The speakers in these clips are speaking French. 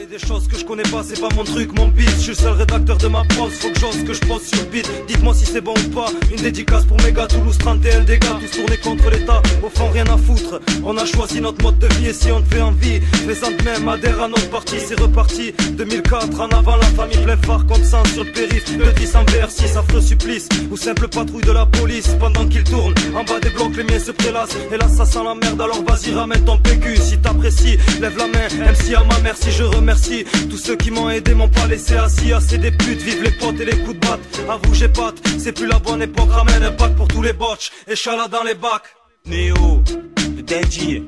Parler des choses que je connais pas, c'est pas mon truc, mon beat. Je suis le seul rédacteur de ma prose, faut que j'ose que je pose sur le beat. Dites-moi si c'est bon ou pas, une dédicace pour mes gars, Toulouse 31 dégâts, tous tournés contre l'état, au fond rien à foutre. On a choisi notre mode de vie et si on te fait envie, fais-en de même, adhère à notre parti, c'est reparti. 2004, en avant la famille, plein phare comme sang sur le périph'. Le 10 en VR6, affreux supplice, ou simple patrouille de la police. Pendant qu'ils tournent, en bas des blocs, les miens se prélassent. Et là ça sent la merde, alors vas-y ramène ton PQ. Si t'apprécies, lève la main, MC à ma mère si je remercie. Tous ceux qui m'ont aidé m'ont pas laissé assis. Assez des putes, vive les potes et les coups de batte. Avoue j'ai patte, c'est plus la bonne époque. Ramène un pack pour tous les botches, et chala dans les bacs. Néo, Daddy,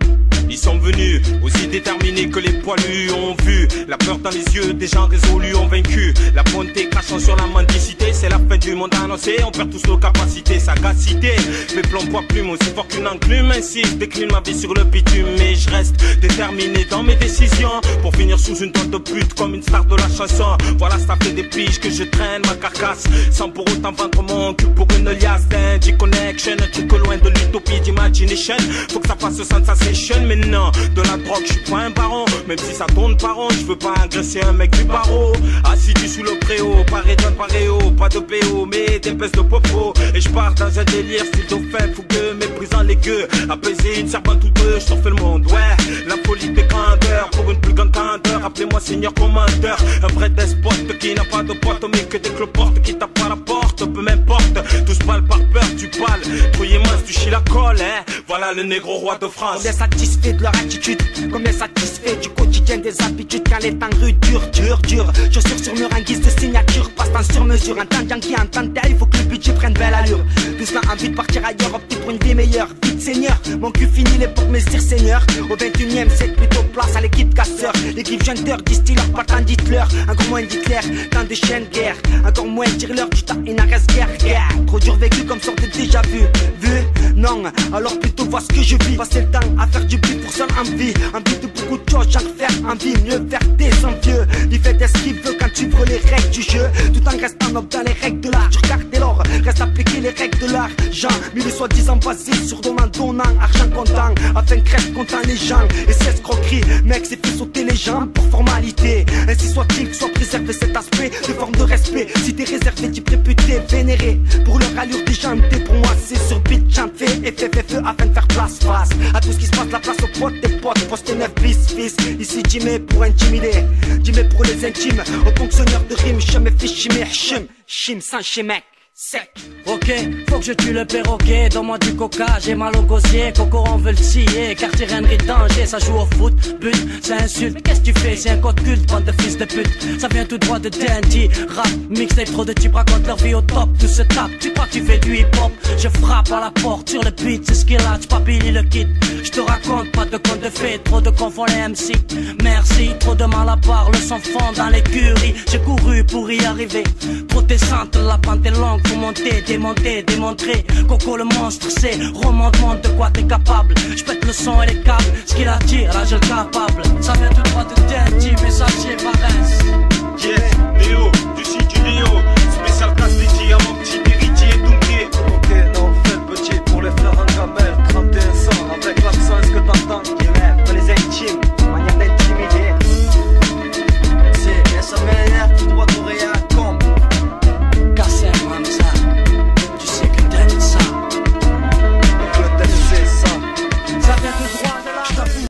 ils sont venus, aussi déterminés que les poilus ont vu. La peur dans les yeux des gens résolus ont vaincu. La bonté crachant sur la mendicité, c'est la fin du monde annoncé. On perd tous nos capacités, sagacité. Mes plombs poids plume aussi fort qu'une enclume. Ainsi je décline ma vie sur le bitume. Mais je reste déterminé dans mes décisions pour finir sous une tonne de pute comme une star de la chanson. Voilà, ça fait des piges que je traîne ma carcasse sans pour autant vendre mon cul pour une liasse d'Indie Connection. Un truc loin de l'utopie d'imagination. Faut que ça fasse sensation. Mais non, de la drogue, je suis pas un baron. Même si ça tourne par an, je veux pas agresser un mec du barreau. Assidu sous le préau, paré d'un paréo. Pas de PO, mais des baisses de popo. Et je pars dans un délire, style dauphin fougueux, méprisant les gueux. Apaiser une serpente ou deux, je refais le monde, ouais. La folie des grandeurs, pour une plus grande grandeur. Appelez-moi seigneur commandeur. Un vrai despote qui n'a pas de pote, mais que des cloportes qui tapent à la porte. Peu m'importe, tous parlent par peur, tu parles. Trouillé mince, tu chies la colle, hein. Voilà le négro roi de France. Combien satisfait de leur attitude, combien satisfait du quotidien des habitudes. Quand les temps rudes, dur. Chaussures sur mur en guise de signature, passe temps sur mesure. Entendant qui entend tel, il faut que le budget prenne belle allure. Doucement envie de partir ailleurs, opter pour une vie meilleure. Vite seigneur, mon cul finit l'époque, mais dire seigneur. Au 21ème siècle, plutôt place à l'équipe casseur. L'équipe junteur, distilleur, pas tant dites-leur. Encore moins d'Hitler, tant de chiens de guerre. Encore moins dire-leur du tas, il n'en reste guère. Trop dur vécu comme sorte de déjà vu. Non, alors plutôt vois ce que je vis. Passer le temps à faire du bruit pour seule envie. Envie de beaucoup de choses, j'en refaire envie. Mieux faire des envieux. Il fait ce qu'il veut quand tu ouvres les règles du jeu. Tout en restant noble dans les règles de l'art. Tu regardes dès lors, reste appliquer les règles de l'argent. Mais le soi-disant basé sur donnant, argent comptant. Afin que restent contents les gens. Et c'est escroquerie, mec, c'est fait sauter les gens pour formalité. Ainsi soit-il, soit préservé cet aspect de forme de respect. Si t'es réservé, t'es réputé, vénéré. Pour leur allure déjantée, pour moi c'est sur beat, j'en fais et fais afin de faire place face à tout ce qui se passe, la place aux potes, tes potes, poste 9 bis, fils. Ici Jimmy pour intimider, Jimmy pour les intimes, aux fonctionnaires de rime, jamais fiche, chim sans chimek. Sec. Ok, faut que je tue le perroquet. Donne-moi du coca, j'ai mal au gosier. Coco on veut le scier, quartier Rennery danger. Ça joue au foot, but, c'est insulte. Mais qu'est-ce que tu fais, c'est un code culte, bande de fils de pute. Ça vient tout droit de Dandy. Rap, mixtape, trop de types racontent leur vie au top. Tout se tape, tu crois que tu fais du hip-hop. Je frappe à la porte sur le beat, c'est ce qu'il a, tu papilles le kit. Je te raconte pas de contes de fées, trop de confond les MC. Merci, trop de mal à part, le sang fond dans l'écurie. J'ai couru pour y arriver. Protestante, la pente est longue. Faut monter, démonter, démontrer. Coco le monstre, c'est remonte de quoi t'es capable. J'pète le son et les câbles, ce qu'il attire, là j'ai le capable. Ça vient tout droit de Dandy, messager Varese. Yeah.